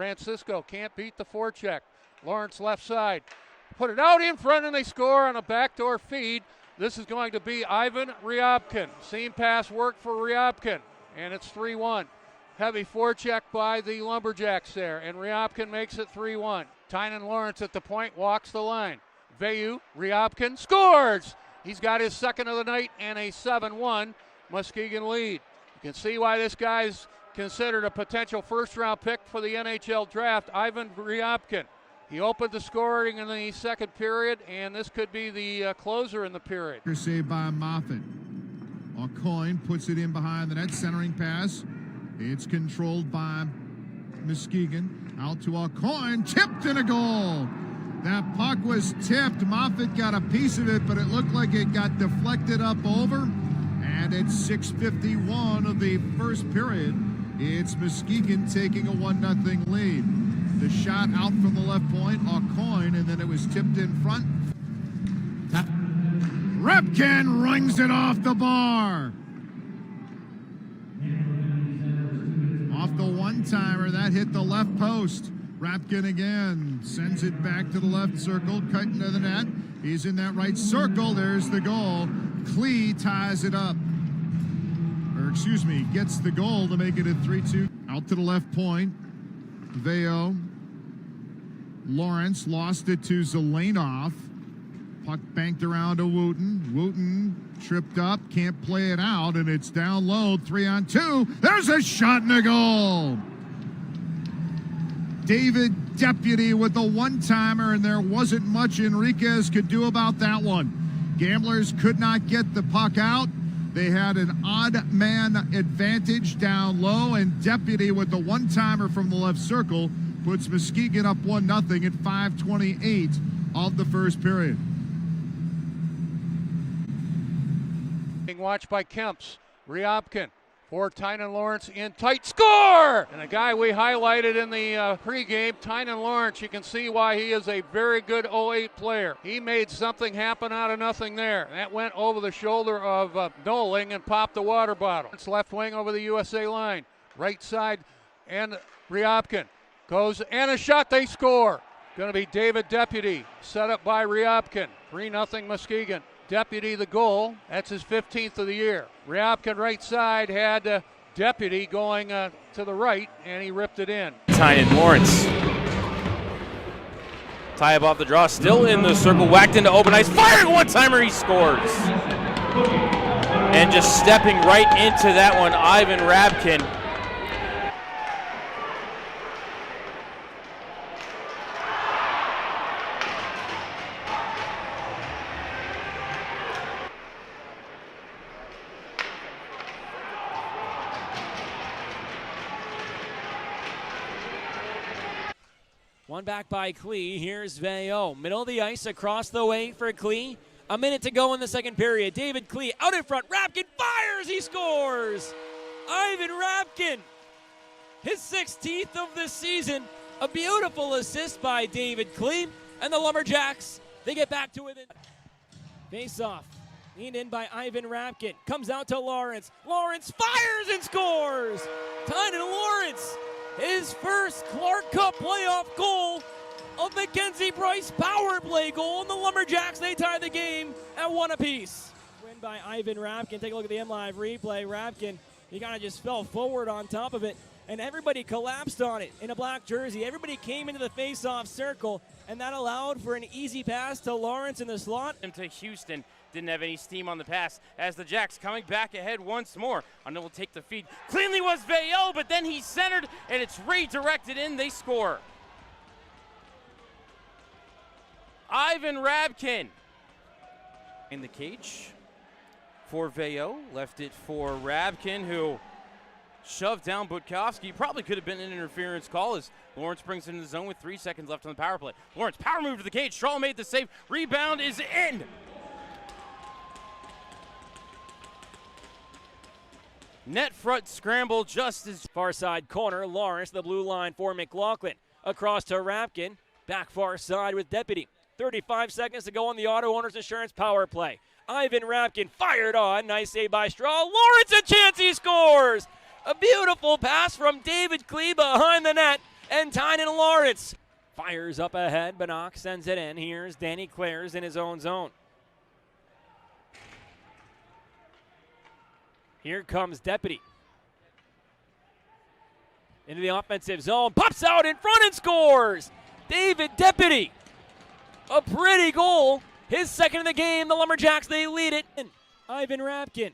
Francisco can't beat the forecheck. Lawrence left side. Put it out in front and they score on a backdoor feed. This is going to be Ivan Ryabkin. Seam pass work for Ryabkin, and it's 3-1. Heavy forecheck by the Lumberjacks there, and Ryabkin makes it 3-1. Tynan Lawrence at the point, walks the line. Vayu, Ryabkin scores! He's got his second of the night and a 7-1 Muskegon lead. You can see why this guy's considered a potential first-round pick for the NHL draft, Ivan Ryabkin. He opened the scoring in the second period, and this could be the closer in the period. Saved by Moffat. Aucoin puts it in behind the net, centering pass. It's controlled by Muskegon. Out to Aucoin, tipped in a goal. That puck was tipped. Moffat got a piece of it, but it looked like it got deflected up over. And it's 6:51 of the first period. It's Muskegon taking a 1-0 lead. The shot out from the left point, Aucoin, and then it was tipped in front. Ryabkin rings it off the bar. Off the one-timer, that hit the left post. Ryabkin again sends it back to the left circle, cut into the net. He's in that right circle. There's the goal. Klee ties it up. Gets the goal to make it a 3-2. Out to the left point. Veo. Lawrence lost it to Zelenov. Puck banked around to Wooten. Wooten tripped up, can't play it out, and it's down low, 3-on-2. There's a shot and a goal. David Deputy with the one-timer, and there wasn't much Enriquez could do about that one. Gamblers could not get the puck out. They had an odd man advantage down low, and Deputy with the one-timer from the left circle puts Muskegon up 1-0 at 5:28 of the first period. Being watched by Kemps. Ryabkin for Tynan Lawrence in tight, score! And a guy we highlighted in the pregame, Tynan Lawrence, you can see why he is a very good 08 player. He made something happen out of nothing there. That went over the shoulder of Noling and popped the water bottle. It's left wing over the USA line. Right side, and Ryabkin goes, and a shot, they score. Going to be David Deputy, set up by Ryabkin. 3-0 Muskegon. Deputy the goal. That's his 15th of the year. Ryabkin right side had Deputy going to the right, and he ripped it in. Tynan Lawrence. Tie up off the draw, still in the circle, whacked into open ice, firing one-timer, he scores. And just stepping right into that one, Ivan Ryabkin. One back by Klee. Here's Veo. Middle of the ice, across the way for Klee. A minute to go in the second period. David Klee out in front. Ryabkin fires. He scores. Ivan Ryabkin. His 16th of the season. A beautiful assist by David Klee. And the Lumberjacks, they get back to within. Face-off. Leaned in by Ivan Ryabkin. Comes out to Lawrence. Lawrence fires and scores. Tynan Lawrence. His first Clark Cup playoff goal of Mackenzie Bryce power play goal, and the Lumberjacks, they tie the game at 1 apiece. Win by Ivan Ryabkin. Take a look at the M-Live replay. Ryabkin, he kind of just fell forward on top of it, and everybody collapsed on it in a black jersey. Everybody came into the face-off circle, and that allowed for an easy pass to Lawrence in the slot. To Houston. Didn't have any steam on the pass as the Jacks coming back ahead once more. Until will take the feed. Cleanly was Vail, but then he centered and it's redirected in. They score. Ivan Ryabkin in the cage for Vail. Left it for Ryabkin, who shoved down Budkowski. Probably could have been an interference call as Lawrence brings it in the zone with 3 seconds left on the power play. Lawrence power move to the cage. Strahl made the save. Rebound is in. Net front scramble just as far side corner. Lawrence, the blue line for McLaughlin. Across to Ryabkin. Back far side with Deputy. 35 seconds to go on the Auto Owners Insurance power play. Ivan Ryabkin fired on. Nice save by Strahl. Lawrence, a chance, he scores! A beautiful pass from David Klee behind the net. and Tynan Lawrence fires up ahead. Banach sends it in. Here's Danny Clares in his own zone. Here comes Deputy. Into the offensive zone. Pops out in front and scores. David Deputy. A pretty goal. His second of the game. The Lumberjacks, they lead it. And Ivan Ryabkin.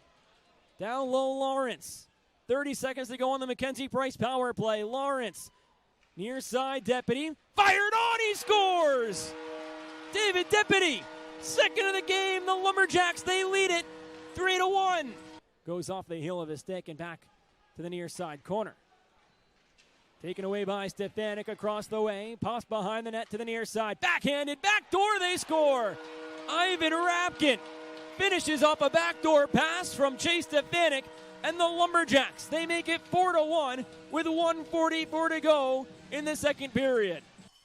Down low, Lawrence. 30 seconds to go on the Mackenzie Price power play. Lawrence. Near side, Deputy. Fired on, he scores! David Deputy. Second of the game. The Lumberjacks, they lead it 3-1. Goes off the heel of his stick and back to the near side corner. Taken away by Stefanik across the way. Pops behind the net to the near side. Backhanded, backdoor, they score! Ivan Ryabkin finishes off a backdoor pass from Chase Stefanik, and the Lumberjacks, they make it 4-1 with 1:44 to go in the second period.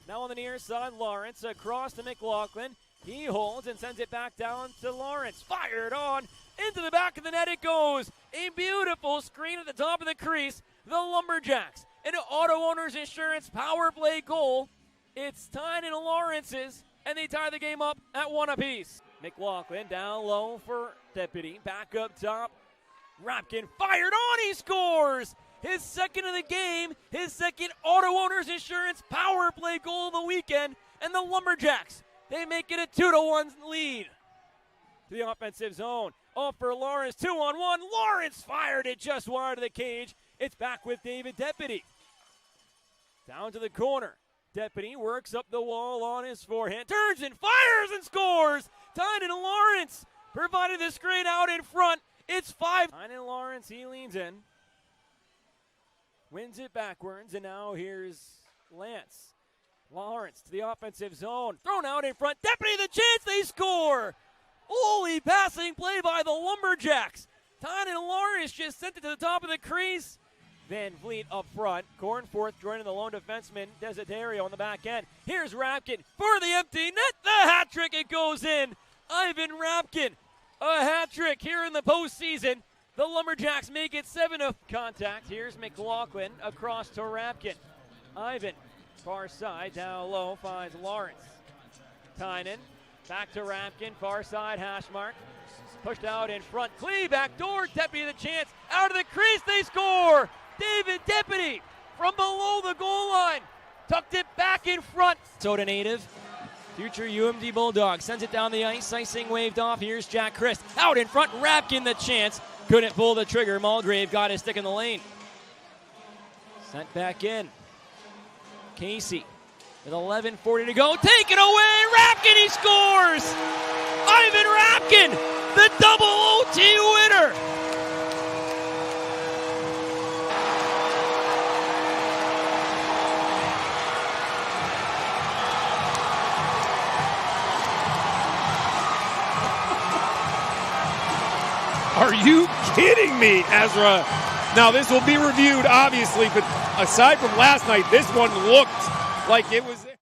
Now on the near side, Lawrence across to McLaughlin. He holds and sends it back down to Lawrence. Fired on, into the back of the net it goes. A beautiful screen at the top of the crease. The Lumberjacks, an Auto Owners Insurance power play goal. It's Tynan Lawrence's, and they tie the game up at 1 apiece. McLaughlin down low for Deputy. Back up top. Ryabkin fired on, he scores! His second of the game, his second Auto Owners Insurance power play goal of the weekend, and the Lumberjacks, they make it a 2-1 lead. To the offensive zone. Off for Lawrence, 2-on-1. Lawrence fired it just wide of the cage. It's back with David Deputy. Down to the corner. Deputy works up the wall on his forehand. Turns and fires and scores! Tynan Lawrence provided the screen out in front. It's 5. Tynan Lawrence, he leans in. Wins it backwards, and now here's Lance. Lawrence to the offensive zone. Thrown out in front. Deputy the chance, they score! Holy passing play by the Lumberjacks. Tynan Lawrence just sent it to the top of the crease. Van Vliet up front. Cornforth joining the lone defenseman, Desiderio on the back end. Here's Ryabkin for the empty net. The hat trick, it goes in. Ivan Ryabkin, a hat trick here in the postseason. The Lumberjacks make it 7-0. Contact. Here's McLaughlin across to Ryabkin. Ivan, far side, down low, finds Lawrence. Tynan, back to Ryabkin, far side, hash mark. Pushed out in front. Klee back door. Deputy the chance. Out of the crease, they score! David Deputy from below the goal line. Tucked it back in front. Soda native. Future UMD Bulldog sends it down the ice. Icing waved off. Here's Jack Christ. Out in front. Ryabkin the chance. Couldn't pull the trigger. Mulgrave got his stick in the lane. Sent back in. Casey with 11:40 to go. Taken away. Ryabkin, he scores! Ivan Ryabkin, the double OT winner! Are you kidding me, Ezra? Now, this will be reviewed, obviously, but aside from last night, this one looked like it was...